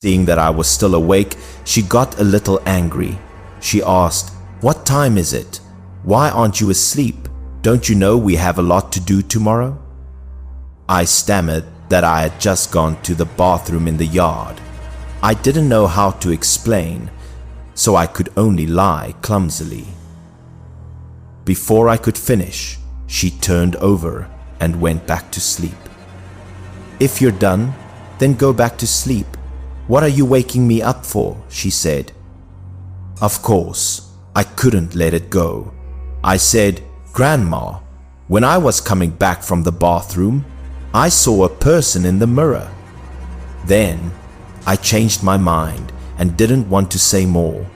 Seeing that I was still awake, she got a little angry. She asked, "What time is it? Why aren't you asleep? Don't you know we have a lot to do tomorrow?" I stammered that I had just gone to the bathroom in the yard. I didn't know how to explain, so I could only lie clumsily. Before I could finish, she turned over and went back to sleep. "If you're done, then go back to sleep. What are you waking me up for?" she said. Of course, I couldn't let it go. I said, "Grandma, when I was coming back from the bathroom, I saw a person in the mirror." Then I changed my mind and didn't want to say more.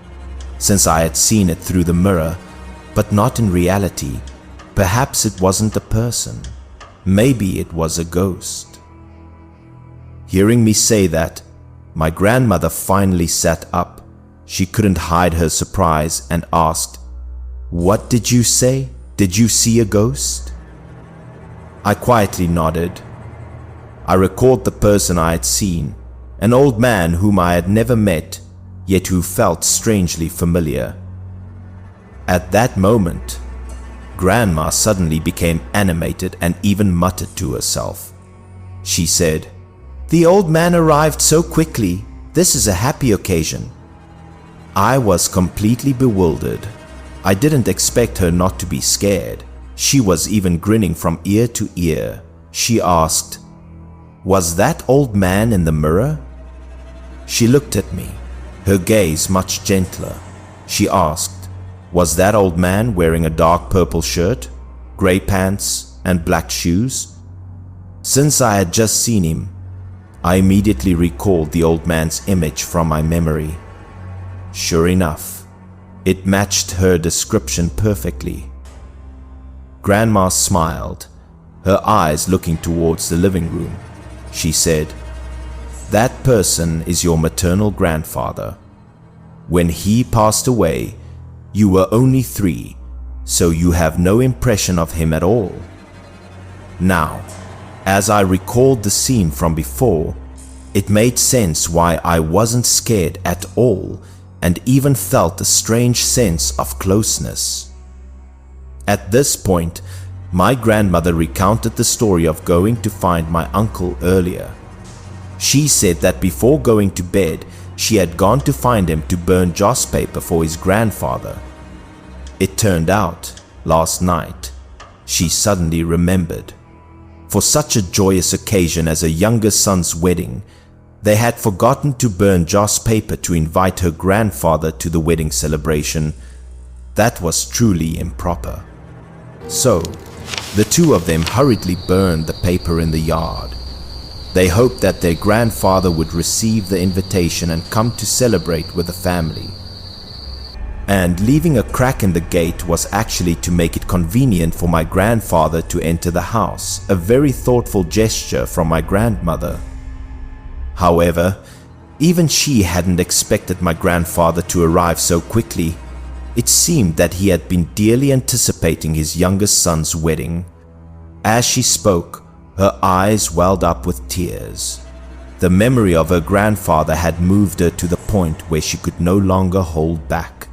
Since I had seen it through the mirror, but not in reality, perhaps it wasn't a person. Maybe it was a ghost. Hearing me say that, my grandmother finally sat up. She couldn't hide her surprise and asked, "What did you say? Did you see a ghost?" I quietly nodded. I recalled the person I had seen, an old man whom I had never met, yet who felt strangely familiar. At that moment, Grandma suddenly became animated and even muttered to herself. She said, "The old man arrived so quickly. This is a happy occasion." I was completely bewildered. I didn't expect her not to be scared. She was even grinning from ear to ear. She asked, "Was that old man in the mirror?" She looked at me, her gaze much gentler. She asked, "Was that old man wearing a dark purple shirt, grey pants, and black shoes?" Since I had just seen him, I immediately recalled the old man's image from my memory. Sure enough, it matched her description perfectly. Grandma smiled, her eyes looking towards the living room. She said, "That person is your maternal grandfather. When he passed away, you were only 3, so you have no impression of him at all." Now, as I recalled the scene from before, it made sense why I wasn't scared at all and even felt a strange sense of closeness. At this point, my grandmother recounted the story of going to find my uncle earlier. She said that before going to bed, she had gone to find him to burn joss paper for his grandfather. It turned out, last night, she suddenly remembered. For such a joyous occasion as a younger son's wedding, they had forgotten to burn joss paper to invite her grandfather to the wedding celebration. That was truly improper. So, the two of them hurriedly burned the paper in the yard. They hoped that their grandfather would receive the invitation and come to celebrate with the family. And leaving a crack in the gate was actually to make it convenient for my grandfather to enter the house, a very thoughtful gesture from my grandmother. However, even she hadn't expected my grandfather to arrive so quickly. It seemed that he had been dearly anticipating his youngest son's wedding. As she spoke, her eyes welled up with tears. The memory of her grandfather had moved her to the point where she could no longer hold back.